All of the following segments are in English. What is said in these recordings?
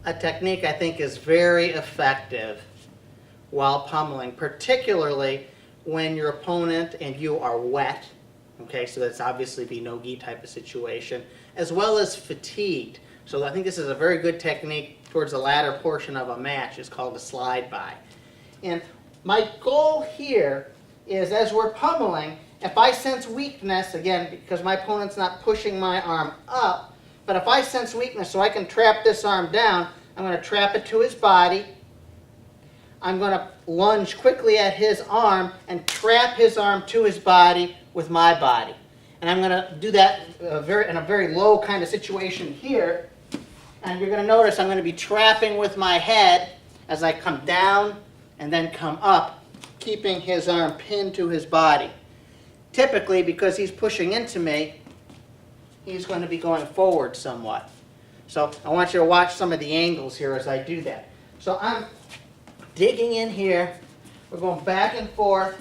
a technique I think is very effective while pummeling, particularly when your opponent and you are wet. Okay, so that's obviously be no-gi type of situation, as well as fatigued. So I think this is a very good technique towards the latter portion of a match. It's called a slide-by. And my goal here is, as we're pummeling, if I sense weakness, again, because my opponent's not pushing my arm up, but if I sense weakness so I can trap this arm down, I'm going to trap it to his body. I'm going to lunge quickly at his arm and trap his arm to his body with my body. And I'm going to do that in a very low kind of situation here. And you're going to notice I'm going to be trapping with my head as I come down and then come up, keeping his arm pinned to his body. Typically, because he's pushing into me, he's going to be going forward somewhat. So I want you to watch some of the angles here as I do that. So I'm digging in here. We're going back and forth.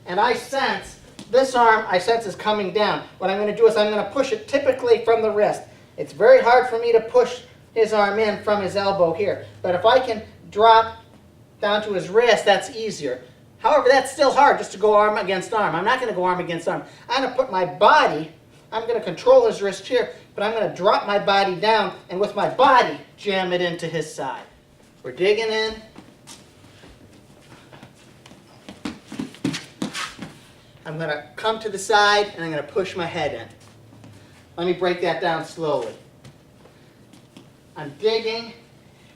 And I sense this arm, is coming down. What I'm going to do is I'm going to push it typically from the wrist. It's very hard for me to push his arm in from his elbow here. But if I can drop down to his wrist, that's easier. However, that's still hard just to go arm against arm. I'm not going to go arm against arm. I'm going to put my body, I'm going to control his wrist here, but I'm going to drop my body down and with my body jam it into his side. We're digging in. I'm going to come to the side and I'm going to push my head in. Let me break that down slowly. I'm digging.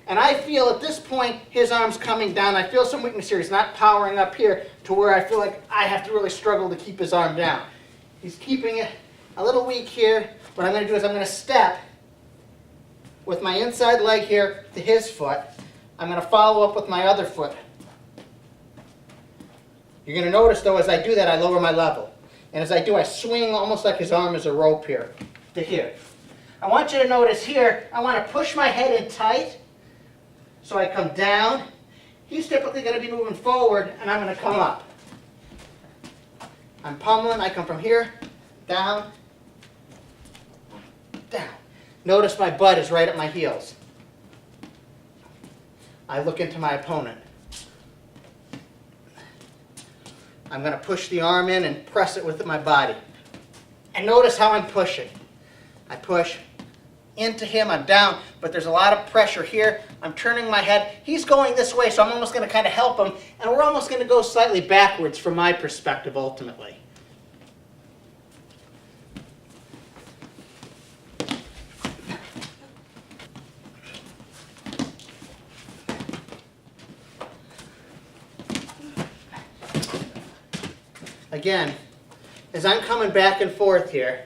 And I feel at this point his arm's coming down. I feel some weakness here. He's not powering up here to where I feel like I have to really struggle to keep his arm down. He's keeping it a little weak here. What I'm going to do is I'm going to step with my inside leg here to his foot. I'm going to follow up with my other foot. You're going to notice, though, as I do that, I lower my level. And as I do, I swing almost like his arm is a rope here to here. I want you to notice here, I want to push my head in tight. So I come down. He's typically going to be moving forward, and I'm going to come up. I'm pummeling. I come from here, down, down. Notice my butt is right at my heels. I look into my opponent. I'm going to push the arm in and press it with my body. And notice how I'm pushing. I push into him, I'm down, but there's a lot of pressure here. I'm turning my head. He's going this way, so I'm almost going to kind of help him, and we're almost going to go slightly backwards from my perspective ultimately. Again, as I'm coming back and forth here,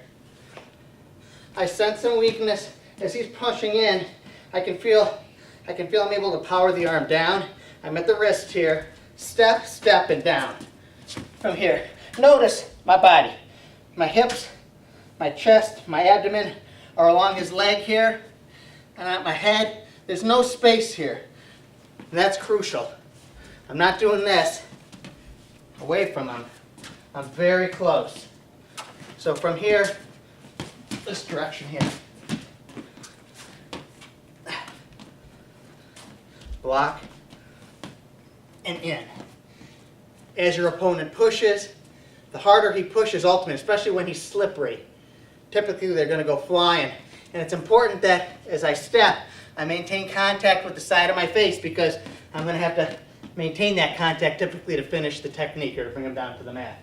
I sense some weakness. As he's pushing in, I can feel I'm able to power the arm down. I'm at the wrist here. Step, step, and down. From here. Notice my body. My hips, my chest, my abdomen are along his leg here. And at my head, there's no space here. And that's crucial. I'm not doing this away from him. I'm very close. So from here, this direction here. Block and in. As your opponent pushes, the harder he pushes ultimately, especially when he's slippery, typically they're going to go flying. And it's important that as I step, I maintain contact with the side of my face because I'm going to have to maintain that contact typically to finish the technique or to bring him down to the mat.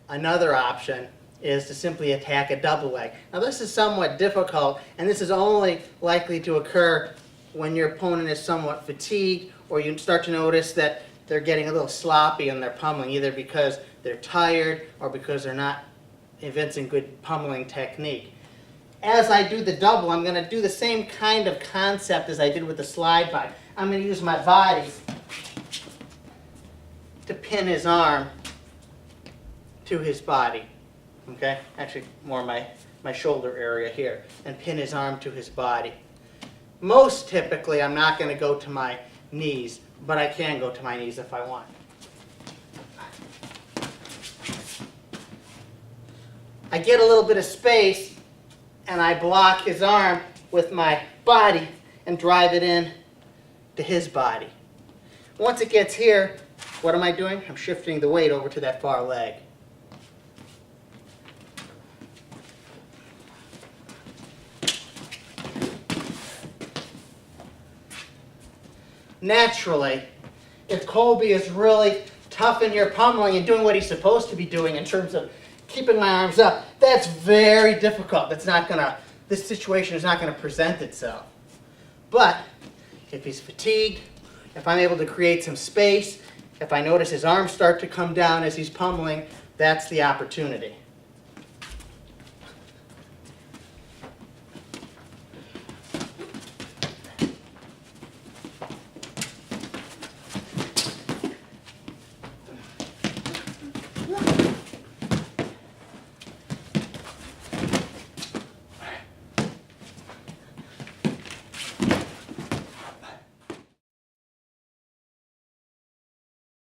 Another option is to simply attack a double leg. Now this is somewhat difficult, and this is only likely to occur when your opponent is somewhat fatigued or you start to notice that they're getting a little sloppy in their pummeling, either because they're tired or because they're not evincing good pummeling technique. As I do the double, I'm going to do the same kind of concept as I did with the slide by. I'm going to use my body to pin his arm to his body. Okay? Actually, more my shoulder area here. And pin his arm to his body. Most typically, I'm not going to go to my knees, but I can go to my knees if I want. I get a little bit of space and I block his arm with my body and drive it in to his body. Once it gets here, what am I doing? I'm shifting the weight over to that far leg. Naturally, if Colby is really tough in here pummeling and doing what he's supposed to be doing in terms of keeping my arms up, that's very difficult. This situation is not going to present itself. But if he's fatigued, if I'm able to create some space, if I notice his arms start to come down as he's pummeling, that's the opportunity.